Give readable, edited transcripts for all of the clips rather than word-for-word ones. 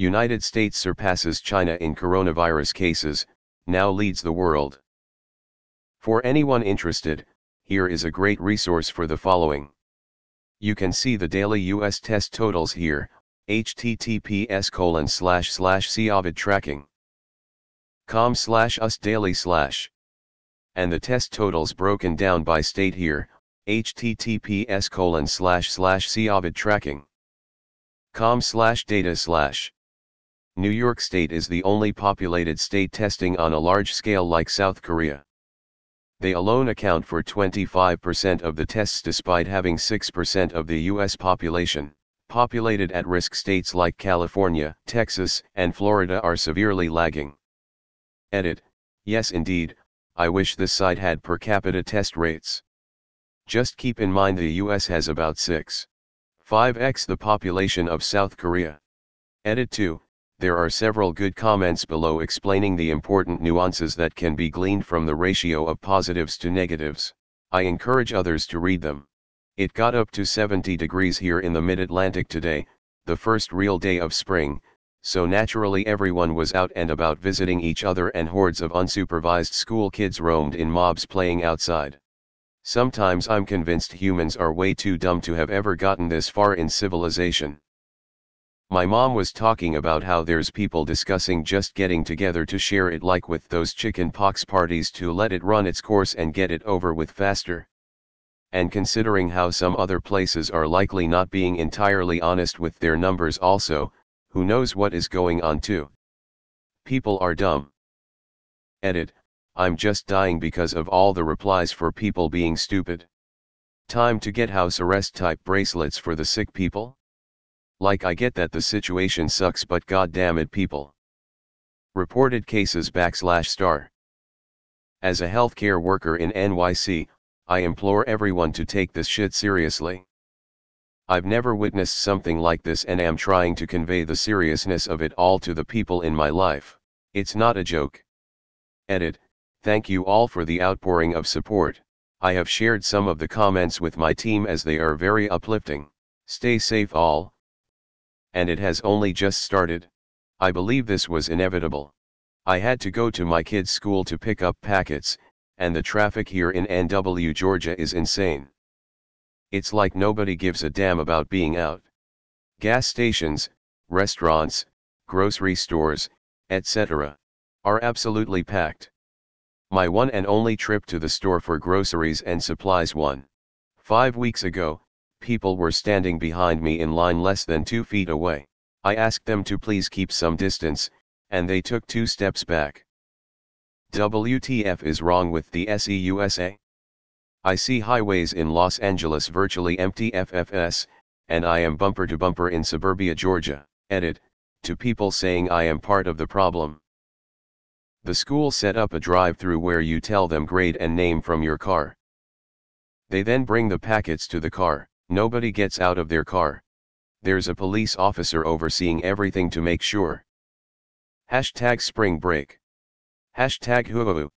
United States surpasses China in coronavirus cases, now leads the world. For anyone interested, here is a great resource for the following. You can see the daily US test totals here, https://covidtracking.com/us-daily/. And the test totals broken down by state here, https://covidtracking.com/data/. New York State is the only populated state testing on a large scale like South Korea. They alone account for 25% of the tests despite having 6% of the US population. Populated at-risk states like California, Texas, and Florida are severely lagging. Edit. Yes indeed, I wish this site had per capita test rates. Just keep in mind the US has about 6.5x the population of South Korea. Edit 2. There are several good comments below explaining the important nuances that can be gleaned from the ratio of positives to negatives. I encourage others to read them. It got up to 70 degrees here in the mid-Atlantic today, the first real day of spring, so naturally everyone was out and about visiting each other and hordes of unsupervised school kids roamed in mobs playing outside. Sometimes I'm convinced humans are way too dumb to have ever gotten this far in civilization. My mom was talking about how there's people discussing just getting together to share it like with those chicken pox parties to let it run its course and get it over with faster. And considering how some other places are likely not being entirely honest with their numbers also, who knows what is going on too. People are dumb. Edit. I'm just dying because of all the replies for people being stupid. Time to get house arrest type bracelets for the sick people? Like I get that the situation sucks but god damn it people. Reported cases /*. As a healthcare worker in NYC, I implore everyone to take this shit seriously. I've never witnessed something like this and am trying to convey the seriousness of it all to the people in my life. It's not a joke. Edit. Thank you all for the outpouring of support. I have shared some of the comments with my team as they are very uplifting. Stay safe all. And it has only just started. I believe this was inevitable. I had to go to my kids' school to pick up packets, and the traffic here in NW Georgia is insane. It's like nobody gives a damn about being out. Gas stations, restaurants, grocery stores, etc. are absolutely packed. My one and only trip to the store for groceries and supplies 5 weeks ago, people were standing behind me in line less than 2 feet away. I asked them to please keep some distance, and they took 2 steps back. WTF is wrong with the SEUSA? I see highways in Los Angeles virtually empty FFS, and I am bumper to bumper in suburbia Georgia. Edit. To people saying I am part of the problem. The school set up a drive-through where you tell them grade and name from your car. They then bring the packets to the car. Nobody gets out of their car. There's a police officer overseeing everything to make sure. Hashtag spring break. Hashtag hoo-hoo.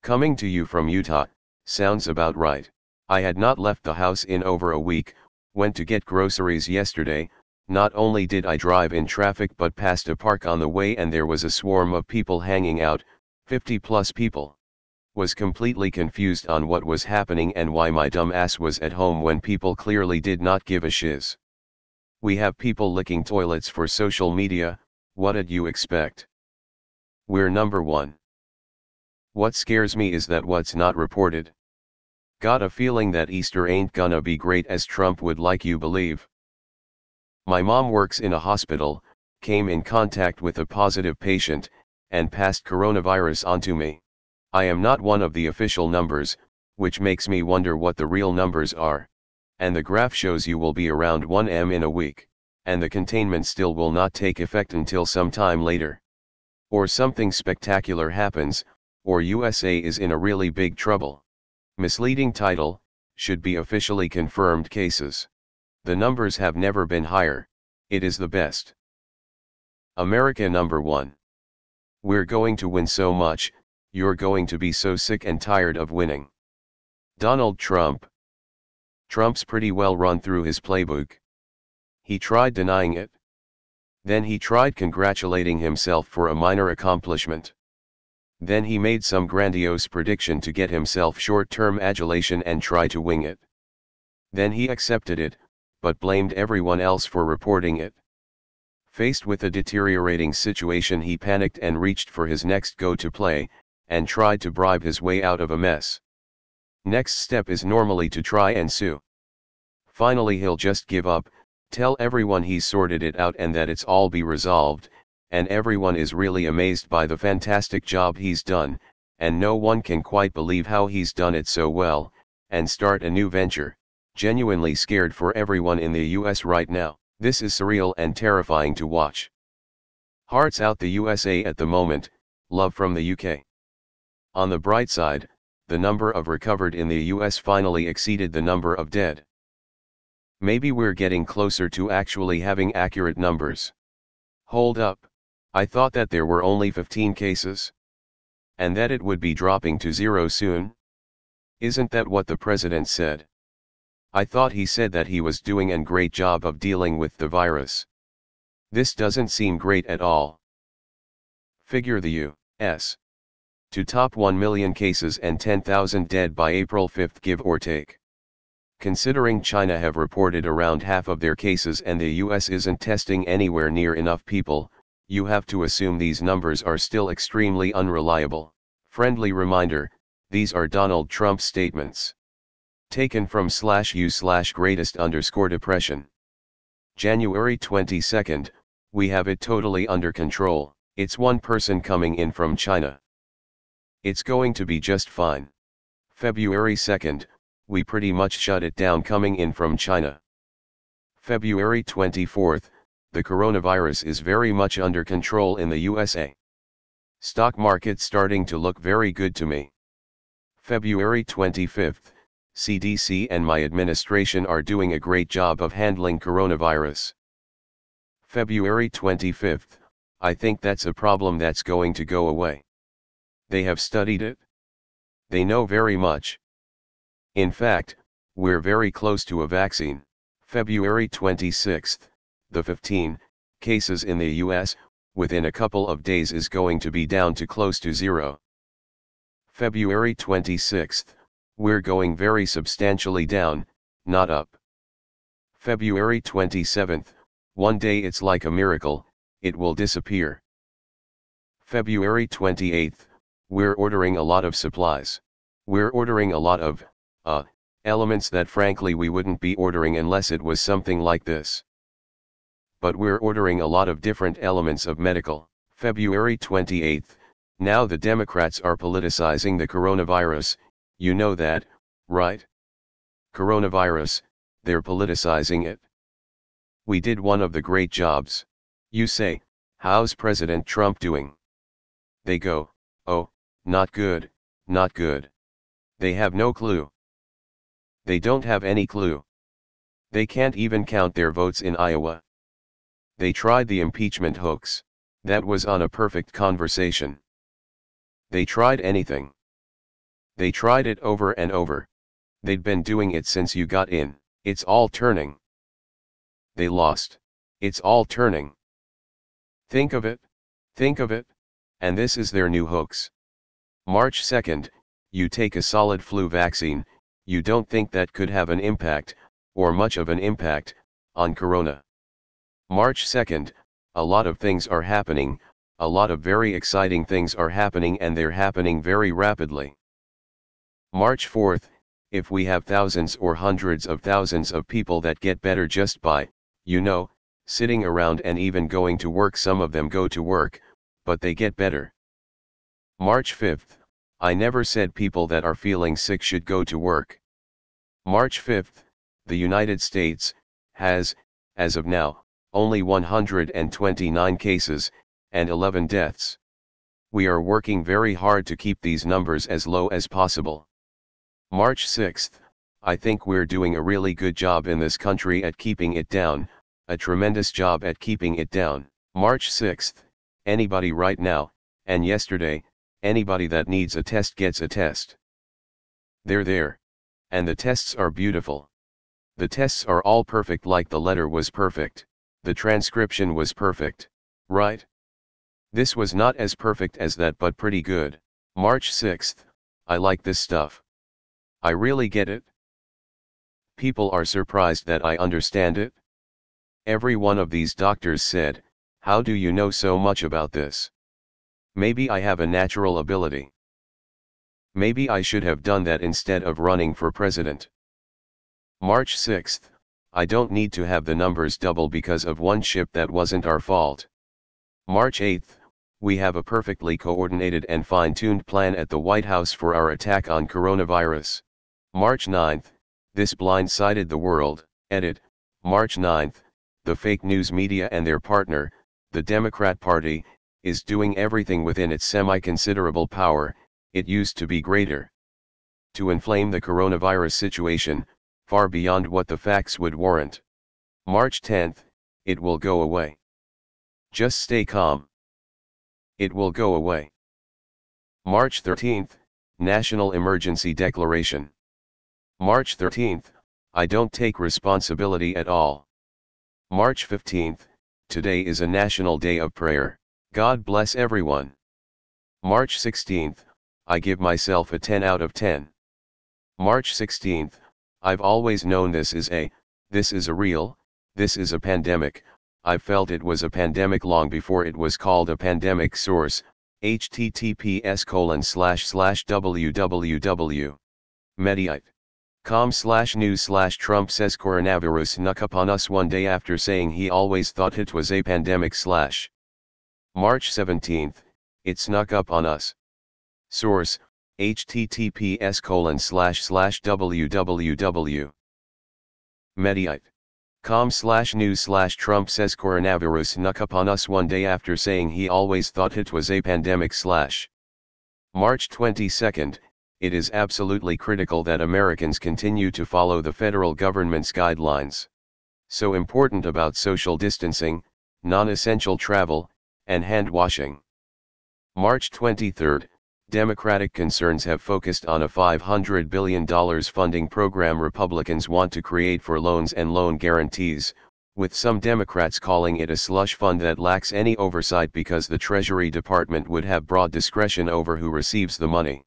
Coming to you from Utah, sounds about right. I had not left the house in over a week, went to get groceries yesterday. Not only did I drive in traffic but passed a park on the way and there was a swarm of people hanging out, 50+ people. Was completely confused on what was happening and why my dumb ass was at home when people clearly did not give a shiz. We have people licking toilets for social media, what did you expect? We're number one. What scares me is that what's not reported. Got a feeling that Easter ain't gonna be great as Trump would like you believe. My mom works in a hospital, came in contact with a positive patient, and passed coronavirus onto me. I am not one of the official numbers, which makes me wonder what the real numbers are. And the graph shows you will be around 1M in a week, and the containment still will not take effect until some time later. Or something spectacular happens, or USA is in a really big trouble. Misleading title, should be officially confirmed cases. The numbers have never been higher, it is the best. America number one. We're going to win so much, you're going to be so sick and tired of winning. Donald Trump. Trump's pretty well run through his playbook. He tried denying it. Then he tried congratulating himself for a minor accomplishment. Then he made some grandiose prediction to get himself short-term adulation and try to wing it. Then he accepted it, but blamed everyone else for reporting it. Faced with a deteriorating situation, he panicked and reached for his next go-to play, and tried to bribe his way out of a mess. Next step is normally to try and sue. Finally he'll just give up, tell everyone he's sorted it out and that it's all be resolved, and everyone is really amazed by the fantastic job he's done, and no one can quite believe how he's done it so well, and start a new venture. Genuinely scared for everyone in the US right now. This is surreal and terrifying to watch. Hearts out the USA at the moment, love from the UK. On the bright side, the number of recovered in the US finally exceeded the number of dead. Maybe we're getting closer to actually having accurate numbers. Hold up, I thought that there were only 15 cases. And that it would be dropping to 0 soon? Isn't that what the president said? I thought he said that he was doing a great job of dealing with the virus. This doesn't seem great at all. Figure the U.S. to top 1 million cases and 10,000 dead by April 5, give or take. Considering China have reported around half of their cases and the US isn't testing anywhere near enough people, you have to assume these numbers are still extremely unreliable. Friendly reminder, these are Donald Trump's statements. Taken from /u/greatest_depression. January 22, we have it totally under control, it's one person coming in from China. It's going to be just fine. February 2, we pretty much shut it down coming in from China. February 24, the coronavirus is very much under control in the USA. Stock market starting to look very good to me. February 25, CDC and my administration are doing a great job of handling coronavirus. February 25, I think that's a problem that's going to go away. They have studied it. They know very much. In fact, we're very close to a vaccine. February 26, the 15 cases in the US, within a couple of days is going to be down to close to 0. February 26, we're going very substantially down, not up. February 27, one day it's like a miracle, it will disappear. February 28, we're ordering a lot of supplies. We're ordering a lot of elements that frankly we wouldn't be ordering unless it was something like this. But we're ordering a lot of different elements of medical. February 28, now the Democrats are politicizing the coronavirus, you know that, right? Coronavirus, they're politicizing it. We did one of the great jobs. You say, how's President Trump doing? They go, oh, not good, not good. They have no clue. They don't have any clue. They can't even count their votes in Iowa. They tried the impeachment hoax. That was on a perfect conversation. They tried anything. They tried it over and over. They'd been doing it since you got in. It's all turning. They lost. It's all turning. Think of it. Think of it. And this is their new hoax. March 2nd, you take a solid flu vaccine, you don't think that could have an impact, or much of an impact, on corona. March 2nd, a lot of things are happening, a lot of very exciting things are happening and they're happening very rapidly. March 4th, if we have thousands or hundreds of thousands of people that get better just by, sitting around and even going to work, some of them go to work, but they get better. March 5th, I never said people that are feeling sick should go to work. March 5th, the United States has, as of now, only 129 cases, and 11 deaths. We are working very hard to keep these numbers as low as possible. March 6th, I think we're doing a really good job in this country at keeping it down, a tremendous job at keeping it down. March 6th, anybody right now, and yesterday, anybody that needs a test gets a test. They're there. And the tests are beautiful. The tests are all perfect like the letter was perfect. The transcription was perfect, right? This was not as perfect as that but pretty good. March 6th, I like this stuff. I really get it. People are surprised that I understand it. Every one of these doctors said, "How do you know so much about this?" Maybe I have a natural ability. Maybe I should have done that instead of running for president. March 6th, I don't need to have the numbers double because of one ship that wasn't our fault. March 8th, we have a perfectly coordinated and fine-tuned plan at the White House for our attack on coronavirus. March 9th, this blindsided the world. Edit, March 9th, the fake news media and their partner, the Democrat Party, is doing everything within its semi-considerable power, it used to be greater, to inflame the coronavirus situation, far beyond what the facts would warrant. March 10th, it will go away. Just stay calm. It will go away. March 13th, National Emergency Declaration. March 13th, I don't take responsibility at all. March 15th, today is a national day of prayer. God bless everyone. March 16th, I give myself a 10 out of 10. March 16th, I've always known this is a pandemic. I felt it was a pandemic long before it was called a pandemic. Source, https://www.mediaite.com/news/Trump says coronavirus snuck upon us one day after saying he always thought it was a pandemic. March 17th, it snuck up on us. Source, https://www.mediaite.com/news/Trump says coronavirus snuck upon us one day after saying he always thought it was a pandemic. March 22nd, it is absolutely critical that Americans continue to follow the federal government's guidelines. So important about social distancing, non-essential travel, and hand washing. March 23rd, Democratic concerns have focused on a $500 billion funding program Republicans want to create for loans and loan guarantees, with some Democrats calling it a slush fund that lacks any oversight because the Treasury Department would have broad discretion over who receives the money.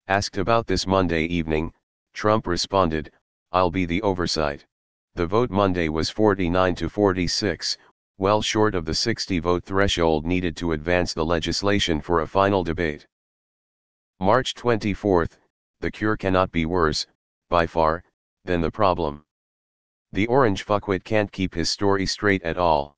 Asked about this Monday evening, Trump responded, "I'll be the oversight." The vote Monday was 49 to 46, well short of the 60-vote threshold needed to advance the legislation for a final debate. March 24th, the cure cannot be worse, by far, than the problem. The orange fuckwit can't keep his story straight at all.